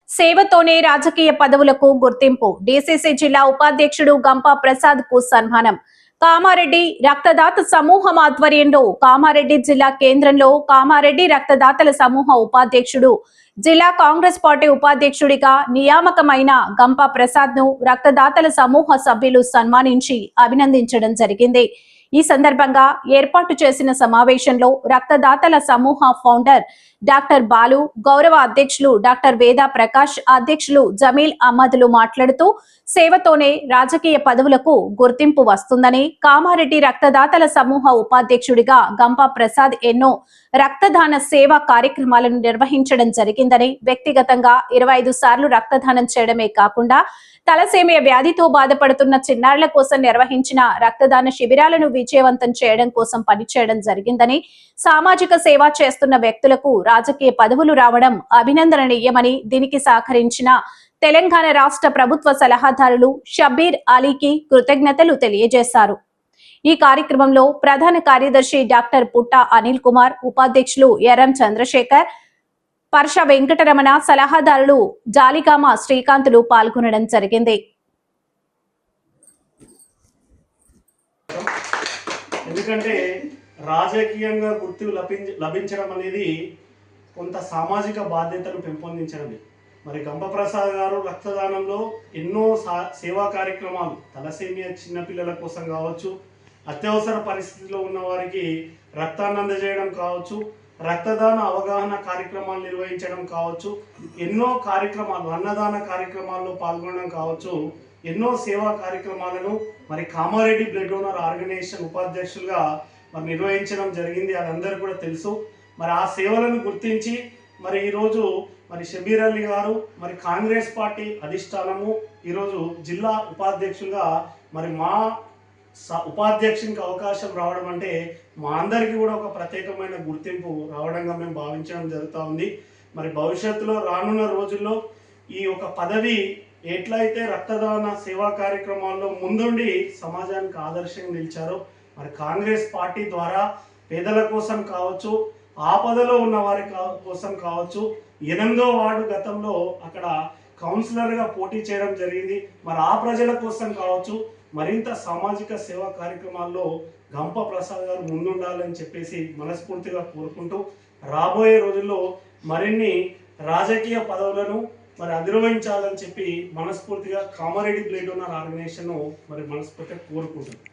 సేవతోనే రాజకీయ పదవులకు గుర్తింపు. డీసీసీ జిల్లా ఉపాధ్యక్షుడు గంపా ప్రసాద్ కు సన్మానం. కామారెడ్డి రక్తదాత సమూహం ఆధ్వర్యంలో కామారెడ్డి జిల్లా కేంద్రంలో కామారెడ్డి రక్తదాతల సమూహ ఉపాధ్యక్షుడు, జిల్లా కాంగ్రెస్ పార్టీ ఉపాధ్యక్షుడిగా నియామకమైన గంపా ప్రసాద్ ను రక్తదాతల సమూహ సభ్యులు సన్మానించి అభినందించడం జరిగింది. ఈ సందర్భంగా ఏర్పాటు చేసిన సమావేశంలో రక్తదాతల సమూహ ఫౌండర్ డాక్టర్ బాలు, గౌరవ అధ్యక్షులు డాక్టర్ వేదా ప్రకాష్, అధ్యక్షులు జమీల్ అహ్మద్లు మాట్లాడుతూ సేవతోనే రాజకీయ పదవులకు గుర్తింపు వస్తుందని, కామారెడ్డి రక్తదాతల సమూహ ఉపాధ్యక్షుడిగా గంపా ప్రసాద్ ఎన్నో రక్తదాన సేవా కార్యక్రమాలను నిర్వహించడం జరిగిందని, వ్యక్తిగతంగా 25 సార్లు రక్తదానం చేయడమే కాకుండా తలసేమియా వ్యాధితో బాధపడుతున్న చిన్నారుల కోసం నిర్వహించిన రక్తదాన శిబిరాలను విజయవంతం చేయడం కోసం పనిచేయడం జరిగిందని, సామాజిక సేవ చేస్తున్న వ్యక్తులకు రాజకీయ పదవులు రావడం అభినందనీయమని, దీనికి సహకరించిన తెలంగాణ రాష్ట్ర ప్రభుత్వ సలహాదారులు షబ్బీర్ అలీకి కృతజ్ఞతలు తెలియజేశారు. ఈ కార్యక్రమంలో ప్రధాన కార్యదర్శి డాక్టర్ పుట్ట అనిల్ కుమార్, ఉపాధ్యక్షులు ఎర్రం చంద్రశేఖర్, పర్ష వెంకటరమణ, సలహాదారులు జాలిగామ శ్రీకాంతులు పాల్గొనడం జరిగింది. ఎందుకంటే రాజకీయంగా గుర్తింపు లభించడం అనేది కొంత సామాజిక బాధ్యతను పెంపొందించడమే. మరి గంపప్రసాద్ గారు రక్తదానంలో ఎన్నో సేవా కార్యక్రమాలు, తలసేమియా చిన్నపిల్లల కోసం కావచ్చు, అత్యవసర పరిస్థితిలో ఉన్న వారికి రక్తాన్ని అందజేయడం కావచ్చు, రక్తదాన అవగాహన కార్యక్రమాలు నిర్వహించడం కావచ్చు, ఎన్నో కార్యక్రమాలు, అన్నదాన కార్యక్రమాల్లో పాల్గొనడం కావచ్చు, ఎన్నో సేవా కార్యక్రమాలను మరి కామారెడ్డి బ్లడ్ డోనర్ ఆర్గనైజేషన్ ఉపాధ్యక్షులుగా మరి నిర్వహించడం జరిగింది. అది అందరూ కూడా తెలుసు. మరి ఆ సేవలను గుర్తించి మరి ఈరోజు మరి షబీర్ అలీ గారు మరి కాంగ్రెస్ పార్టీ అధిష్టానము ఈరోజు జిల్లా ఉపాధ్యక్షులుగా మరి మా ఉపాధ్యక్షునికి అవకాశం రావడం అంటే మా అందరికీ కూడా ఒక ప్రత్యేకమైన గుర్తింపు రావడంగా మేము భావించడం జరుగుతూ ఉంది. మరి భవిష్యత్తులో రానున్న రోజుల్లో ఈ ఒక పదవి ఎట్లయితే రక్తదాన సేవా కార్యక్రమాల్లో ముందుండి సమాజానికి ఆదర్శంగా నిలిచారో, మరి కాంగ్రెస్ పార్టీ ద్వారా పేదల కోసం కావచ్చు, ఆపదలో ఉన్న వారి కోసం కావచ్చు, 8వ వార్డు గతంలో అక్కడ కౌన్సిలర్గా పోటీ చేయడం జరిగింది. మరి ఆ ప్రజల కోసం కావచ్చు, మరింత సామాజిక సేవా కార్యక్రమాల్లో గంపా ప్రసాద్ గారు ముందుండాలని చెప్పేసి మనస్ఫూర్తిగా కోరుకుంటూ, రాబోయే రోజుల్లో మరిన్ని రాజకీయ పదవులను మరి అధిరోహించాలని చెప్పి మనస్ఫూర్తిగా కామారెడ్డి బ్లడ్ డోనర్ ఆర్గనైజేషన్ మరి మనస్ఫూర్తిగా కోరుకుంటున్నాం.